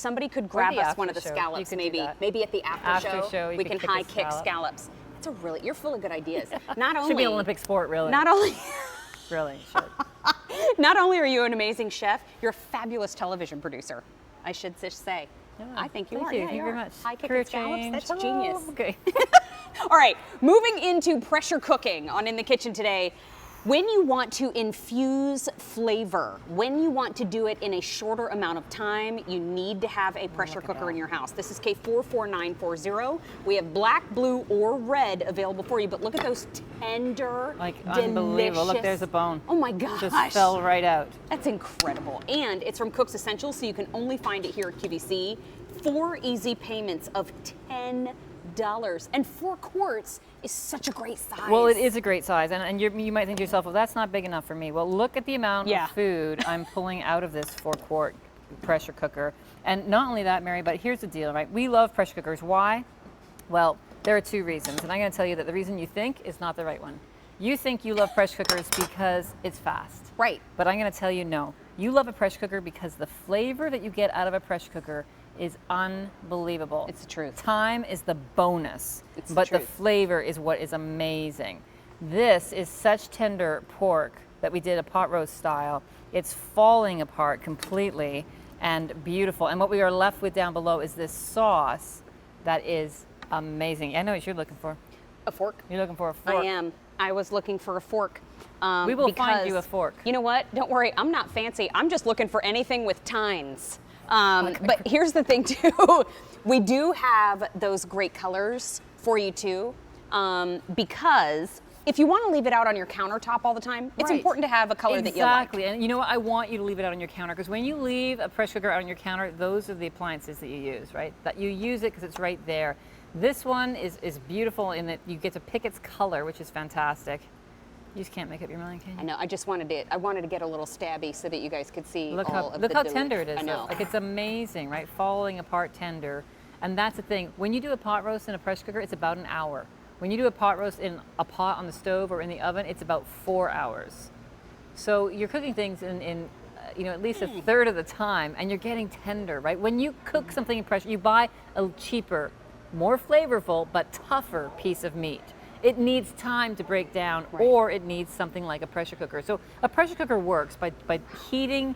somebody could grab us one of the scallops, maybe at the after show we can high kick scallops. That's a really, you're full of good ideas. Not only should be an Olympic sport, really. Not only really should. Not only are you an amazing chef, you're a fabulous television producer, I should say. Yeah, I think you are. Thank you very much. High kick scallops, that's genius. Okay. All right, moving into pressure cooking on In the Kitchen today. When you want to infuse flavor, when you want to do it in a shorter amount of time, you need to have a pressure cooker in your house. This is K44940. We have black, blue, or red available for you, but look at those tender, unbelievable. Look, there's a bone. Oh my gosh. Just fell right out. That's incredible. And it's from Cook's Essentials, so you can only find it here at QVC. 4 easy payments of $10. And 4 quarts is such a great size. Well, it is a great size, and you might think to yourself, well, that's not big enough for me. Well, look at the amount of food I'm pulling out of this 4-quart pressure cooker. And not only that, Mary, but here's the deal, right? We love pressure cookers. Why? Well, there are 2 reasons, and I'm going to tell you that the reason you think is not the right one. You think you love pressure cookers because it's fast. Right. But I'm going to tell you no. You love a pressure cooker because the flavor that you get out of a pressure cooker is unbelievable. It's the truth. Time is the bonus, but the flavor is what is amazing. This is such tender pork that we did a pot roast style. It's falling apart completely and beautiful. And what we are left with down below is this sauce that is amazing. I know what you're looking for. A fork? You're looking for a fork. I am. I was looking for a fork. We will find you a fork. You know what? Don't worry. I'm not fancy. I'm just looking for anything with tines. But here's the thing too, we do have those great colors for you too, because if you want to leave it out on your countertop all the time, it's important to have a color that you like. Exactly, and you know what, I want you to leave it out on your counter, because when you leave a pressure cooker out on your counter, those are the appliances that you use, right? That you use it because it's right there. This one is beautiful in that you get to pick its color, which is fantastic. You just can't make up your mind, can you? I know. I just wanted it. I wanted to get a little stabby so that you guys could see look all how, of look the how tender it is. I know. Like, it's amazing, right? Falling apart tender. And that's the thing. When you do a pot roast in a pressure cooker, it's about an hour. When you do a pot roast in a pot on the stove or in the oven, it's about 4 hours. So you're cooking things in at least a third of the time, and you're getting tender, right? When you cook something in pressure, you buy a cheaper, more flavorful, but tougher piece of meat. It needs time to break down, or it needs something like a pressure cooker. So a pressure cooker works by heating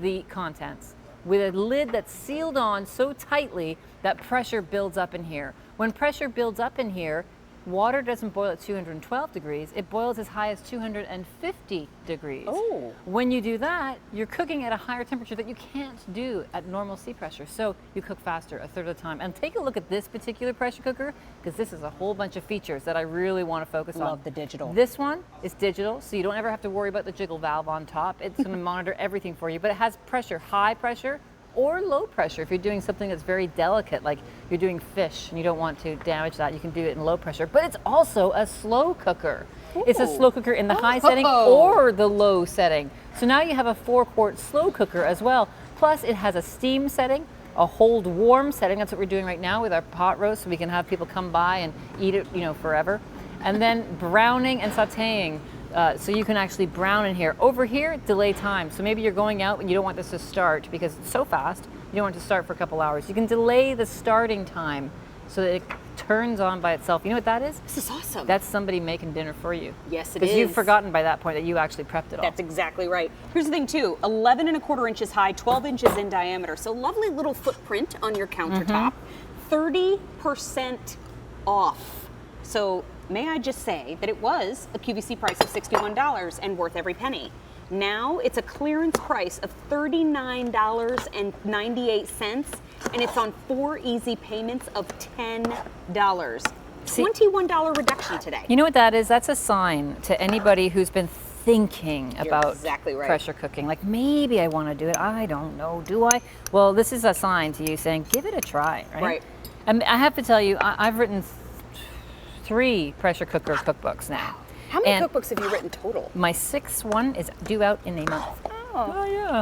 the contents with a lid that's sealed on so tightly that pressure builds up in here. When pressure builds up in here, water doesn't boil at 212 degrees, it boils as high as 250 degrees. Oh. When you do that, you're cooking at a higher temperature that you can't do at normal sea pressure. So you cook faster, a third of the time. And take a look at this particular pressure cooker, because this is a whole bunch of features that I really want to focus on. Love the digital. This one is digital, so you don't ever have to worry about the jiggle valve on top. It's going to monitor everything for you, but it has pressure, high pressure, or low pressure. If you're doing something that's very delicate, like you're doing fish and you don't want to damage that, you can do it in low pressure. But it's also a slow cooker. Ooh. It's a slow cooker in the high setting or the low setting. So now you have a 4-quart slow cooker as well. Plus it has a steam setting, a hold warm setting. That's what we're doing right now with our pot roast, so we can have people come by and eat it, forever. And then browning and sauteing. So you can actually brown in here. Over here, delay time. So maybe you're going out and you don't want this to start because it's so fast. You don't want it to start for a couple hours. You can delay the starting time so that it turns on by itself. You know what that is? This is awesome. That's somebody making dinner for you. Yes, it is. Because you've forgotten by that point that you actually prepped it all. That's exactly right. Here's the thing too, 11¼ inches high, 12 inches in diameter. So lovely little footprint on your countertop. 30% off. So may I just say that it was a QVC price of $61 and worth every penny. Now it's a clearance price of $39.98, and it's on 4 easy payments of $10. $21 reduction today. You know what that is? That's a sign to anybody who's been thinking about pressure cooking. Like, maybe I want to do it. I don't know. Do I? Well, this is a sign to you saying, give it a try, right? Right. And I have to tell you, I've written 3 pressure cooker cookbooks now. How many cookbooks have you written total? My 6th one is due out in a month. Oh yeah.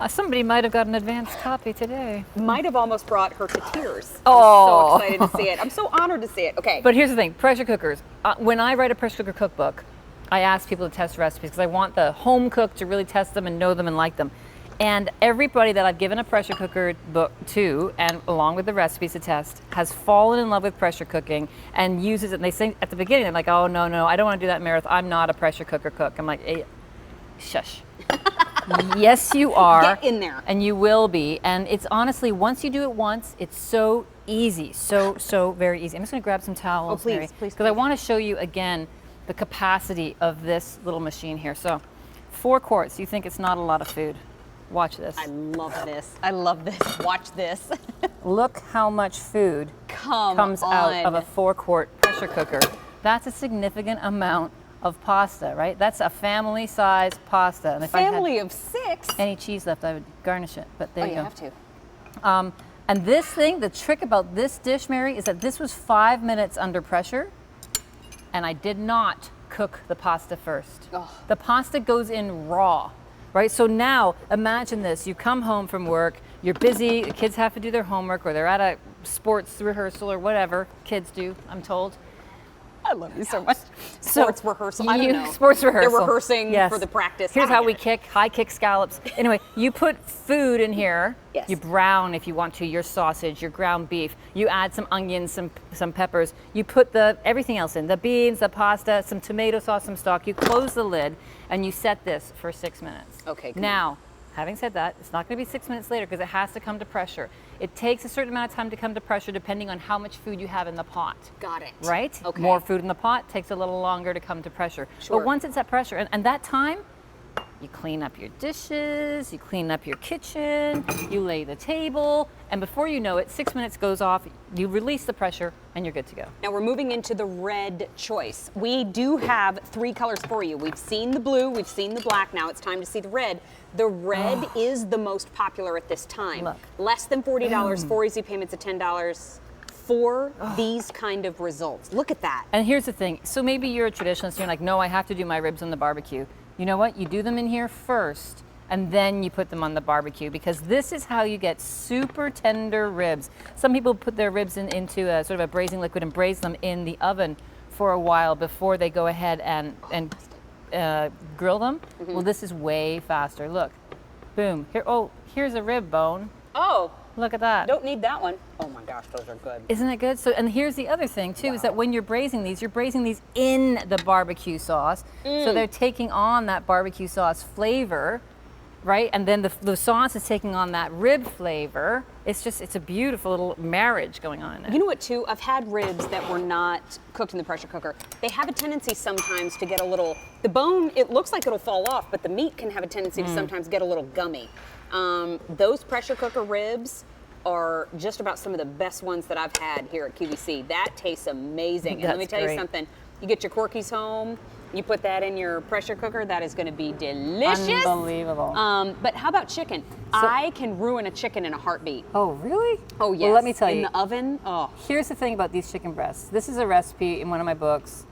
Somebody might have got an advanced copy today. Might have almost brought her to tears. Oh. I'm so excited to see it. I'm so honored to see it. Okay. But here's the thing, pressure cookers. When I write a pressure cooker cookbook, I ask people to test recipes because I want the home cook to really test them and know them and like them. And everybody that I've given a pressure cooker book to, and along with the recipes to test, has fallen in love with pressure cooking and uses it. And they say at the beginning, they're like, oh, no, I don't want to do that, Meredith. I'm not a pressure cooker cook. I'm like, hey, shush. Yes, you are. Get in there. And you will be. And it's honestly, once you do it once, it's so easy. So very easy. I'm just going to grab some towels, please, Mary, please, because I want to show you again the capacity of this little machine here. So 4 quarts. You think it's not a lot of food. Watch this. I love this. I love this. Watch this. Look how much food comes out of a 4-quart pressure cooker. That's a significant amount of pasta, right? That's a family-sized pasta. And if Family I had of 6. any cheese left, I would garnish it. But there you go. You have to. And this thing, the trick about this dish, Mary, is that this was 5 minutes under pressure, and I did not cook the pasta first. Oh. The pasta goes in raw. Right, so now imagine this, you come home from work, you're busy, the kids have to do their homework, or they're at a sports rehearsal or whatever kids do, I'm told. I love you so much. Sports rehearsal, I don't know. Sports rehearsal. They're rehearsing Yes. for the practice. Here's how we kick, high kick scallops. Anyway, you put food in here. Yes. You brown, if you want to, your sausage, your ground beef. You add some onions, some peppers. You put everything else in, the beans, the pasta, some tomato sauce, some stock. You close the lid and you set this for 6 minutes. Okay, good. Now, having said that, it's not going to be 6 minutes later because it has to come to pressure. It takes a certain amount of time to come to pressure depending on how much food you have in the pot. Got it. Right? Okay. More food in the pot takes a little longer to come to pressure. Sure. But once it's at pressure, and that time, you clean up your dishes, you clean up your kitchen, you lay the table, and before you know it, 6 minutes goes off, you release the pressure, and you're good to go. Now we're moving into the red choice. We do have 3 colors for you. We've seen the blue, we've seen the black, now it's time to see the red. The red is the most popular at this time. Look. Less than $40, 4 easy payments of $10 for these kind of results. Look at that. And here's the thing, so maybe you're a traditionalist, you're like, no, I have to do my ribs on the barbecue. You know what, you do them in here first, and then you put them on the barbecue, because this is how you get super tender ribs. Some people put their ribs into a sort of a braising liquid and braise them in the oven for a while before they go ahead and grill them. Well, this is way faster. Look, boom. Here, here's a rib bone. Oh, Look at that. don't need that one. Oh my gosh, those are good. Isn't it good? So, and here's the other thing too, is that when you're braising these in the barbecue sauce. So they're taking on that barbecue sauce flavor, right? And then the sauce is taking on that rib flavor. It's a beautiful little marriage going on in there. You know what too? I've had ribs that were not cooked in the pressure cooker. They have a tendency sometimes to get a little, the bone, it looks like it'll fall off, but the meat can have a tendency to sometimes get a little gummy. Those pressure cooker ribs are just about some of the best ones that I've had here at QVC. That tastes amazing. And let me That's tell you great. something. You get your Corkies home, you put that in your pressure cooker, that is gonna be delicious. Unbelievable. But how about chicken? I can ruin a chicken in a heartbeat. Oh, really? Oh yes. Well, let me tell in you. the oven, oh. Here's the thing about these chicken breasts. This is a recipe in one of my books,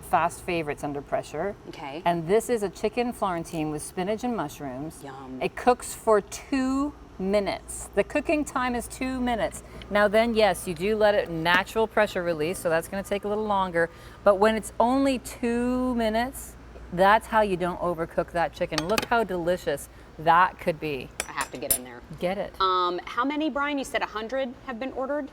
Fast Favorites Under Pressure. Okay. And this is a chicken Florentine with spinach and mushrooms. Yum. It cooks for 2 minutes. The cooking time is 2 minutes. Now then, yes, you do let it natural pressure release, so that's going to take a little longer. But when it's only 2 minutes, that's how you don't overcook that chicken. Look how delicious that could be. I have to get in there. Get it. How many, Brian? You said 100 have been ordered?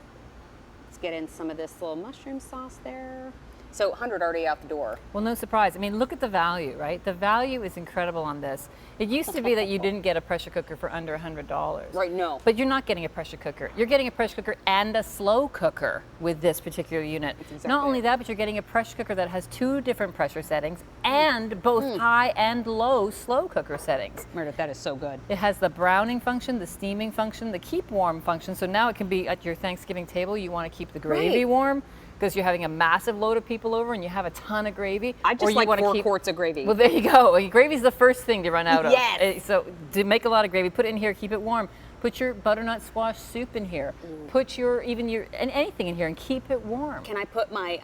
Let's get in some of this little mushroom sauce there. So 100 already out the door. Well, no surprise. I mean, look at the value, right? The value is incredible on this. It used to be that you didn't get a pressure cooker for under $100. Right, no. But you're not getting a pressure cooker. You're getting a pressure cooker and a slow cooker with this particular unit. exactly Not only it. that, but you're getting a pressure cooker that has 2 different pressure settings and both high and low slow cooker settings. Meredith, that is so good. It has the browning function, the steaming function, the keep warm function. So now it can be at your Thanksgiving table, you want to keep the gravy Right. warm because you're having a massive load of people over and you have a ton of gravy. I or just you like wanna 4 keep- quarts of gravy. Well, there you go. Gravy's the first thing to run out of. Yes. So to make a lot of gravy, put it in here, keep it warm. Put your butternut squash soup in here. Put anything in here and keep it warm. Can I put my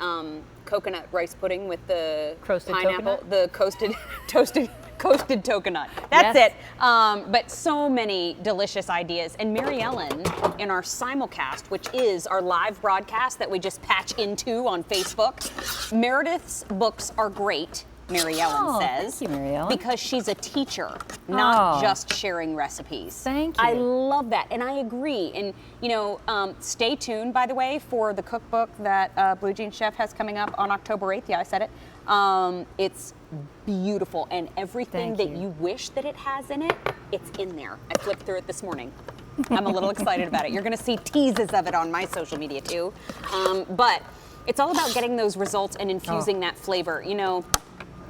coconut rice pudding with the Roasted pineapple, coconut? the coasted coconut? That's Yes. it. But so many delicious ideas. And Mary Ellen, in our simulcast, which is our live broadcast that we just patch into on Facebook, Meredith's books are great. Mary Ellen Oh, says. thank you, Mary Ellen. Because she's a teacher, not Oh. just sharing recipes. Thank you. I love that, and I agree. And stay tuned, by the way, for the cookbook that Blue Jean Chef has coming up on October 8th. Yeah, I said it. It's beautiful, and everything Thank that you. you wish that it has in it, it's in there. I flipped through it this morning. I'm a little excited about it. You're going to see teases of it on my social media too. But it's all about getting those results and infusing that flavor.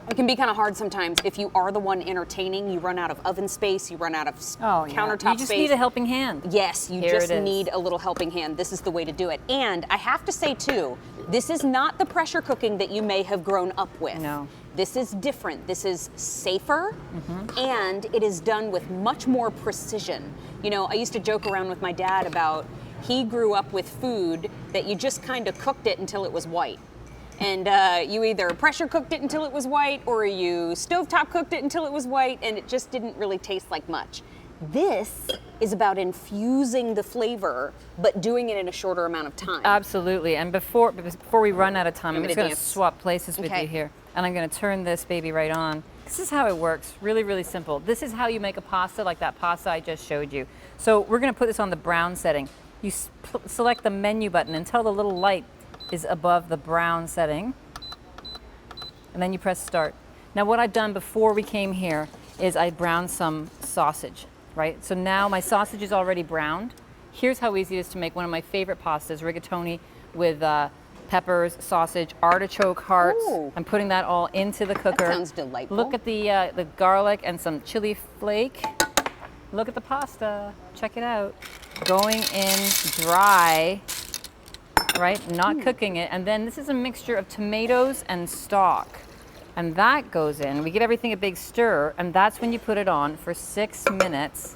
It can be kind of hard sometimes if you are the one entertaining. You run out of oven space, you run out of countertop space. You just need a helping hand. Yes, you Here just it is. need a little helping hand. This is the way to do it. And I have to say too, this is not the pressure cooking that you may have grown up with. No. This is different. This is safer, and it is done with much more precision. I used to joke around with my dad about he grew up with food that you just kind of cooked it until it was white. And you either pressure cooked it until it was white, or you stovetop cooked it until it was white, and it just didn't really taste like much. This is about infusing the flavor, but doing it in a shorter amount of time. Absolutely. And before we run out of time, I'm Want me just to going to dance? swap places with Okay. you here. And I'm going to turn this baby right on. This is how it works. Really, really simple. This is how you make a pasta like that pasta I just showed you. So we're going to put this on the brown setting. You select the menu button until the little light is above the brown setting. And then you press start. Now what I've done before we came here is I browned some sausage, right? So now my sausage is already browned. Here's how easy it is to make one of my favorite pastas, rigatoni with peppers, sausage, artichoke hearts. Ooh. I'm putting that all into the cooker. That sounds delightful. Look at the garlic and some chili flake. Look at the pasta. Check it out. Going in dry, right? Not cooking it. And then this is a mixture of tomatoes and stock. And that goes in. We give everything a big stir, and that's when you put it on for 6 minutes,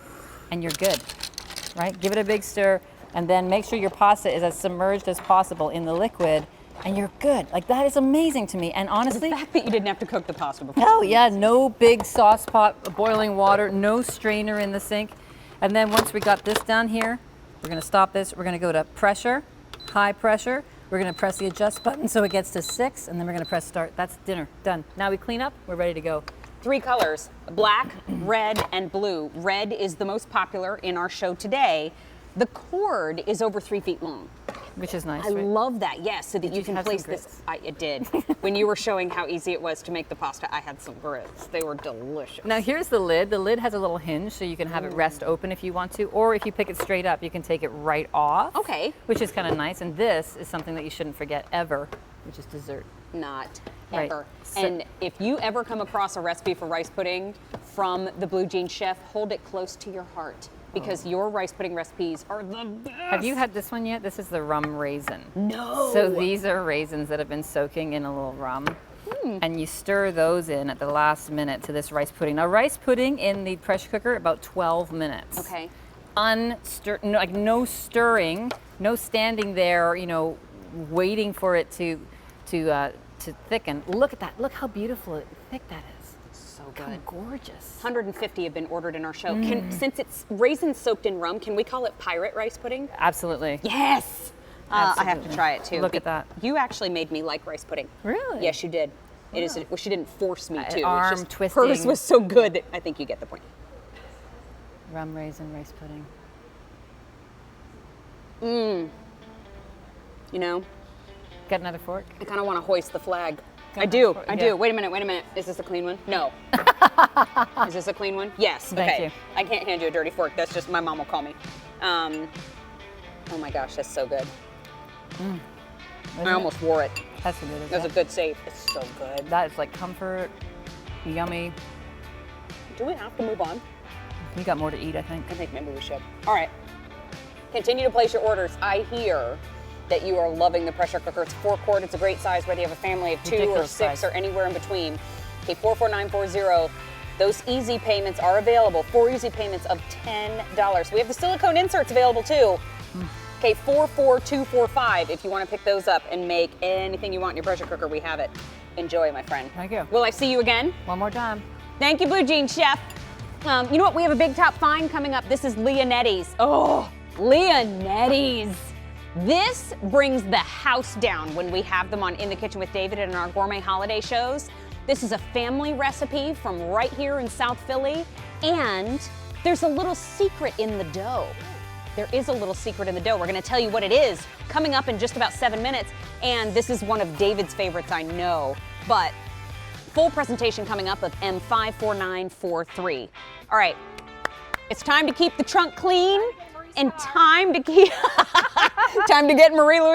and you're good, right? Give it a big stir, and then make sure your pasta is as submerged as possible in the liquid, and you're good. Like, that is amazing to me. And honestly, The fact that you didn't have to cook the pasta before. oh yeah, no big sauce pot, boiling water, no strainer in the sink. And then once we got this done here, we're gonna stop this. We're gonna go to pressure, high pressure. We're gonna press the adjust button so it gets to 6, and then we're gonna press start. That's dinner, done. Now we clean up, we're ready to go. 3 colors, black, red, and blue. Red is the most popular in our show today. The cord is over 3 feet long. Which is nice, I right? love that, yes, so that you you can have some place this. It did. When you were showing how easy it was to make the pasta, I had some grits. They were delicious. Now here's the lid. The lid has a little hinge so you can have it rest open if you want to, or if you pick it straight up, you can take it right off. Okay. Which is kind of nice. And this is something that you shouldn't forget ever, which is dessert. Not Right. ever. So- And if you ever come across a recipe for rice pudding from the Blue Jean Chef, hold it close to your heart, because your rice pudding recipes are the best. Have you had this one yet? This is the rum raisin. No. So these are raisins that have been soaking in a little rum. And you stir those in at the last minute to this rice pudding. Now rice pudding in the pressure cooker, about 12 minutes. Okay. No stirring, no standing there, waiting for it to thicken. Look at that. Look how beautiful thick that is. So How good. gorgeous. 150 have been ordered in our show. Since it's raisins soaked in rum, can we call it pirate rice pudding? Absolutely. Yes. I have to Absolutely. try it too. Look at that. You actually made me like rice pudding. Really? Yes, you did. It is. Well, she didn't force me to. arm It's just twisting. hers was so good that I think you get the point. Rum raisin rice pudding. Got another fork? I kind of want to hoist the flag. I Got do. another fork? I Yeah. do. Wait a minute. Is this a clean one? No. Is this a clean one? Yes. Thank Okay. you. I can't hand you a dirty fork. That's just my mom will call me. Oh my gosh, that's so good. I almost wore it. That's a good. That was a good save. It's so good. That is like comfort, yummy. Do we have to move on? We got more to eat, I think. I think maybe we should. All right. Continue to place your orders. I hear that you are loving the pressure cooker. It's 4-quart. It's a great size, whether you have a family of 2 or Ridiculous 6 size. or anywhere in between. Okay, 44940. Those easy payments are available. 4 easy payments of $10. We have the silicone inserts available too. Okay, 44245. If you want to pick those up and make anything you want in your pressure cooker, we have it. Enjoy, my friend. Thank you. Will I see you again? One more time. Thank you, Blue Jean Chef. You know what? We have a big top find coming up. This is Leonetti's. Oh, Leonetti's. This brings the house down when we have them on In the Kitchen with David and our gourmet holiday shows. This is a family recipe from right here in South Philly, and there's a little secret in the dough. There is a little secret in the dough. We're gonna tell you what it is coming up in just about 7 minutes, and this is one of David's favorites, I know, but full presentation coming up of M54943. All right, it's time to keep the trunk clean and time to get Marie Louise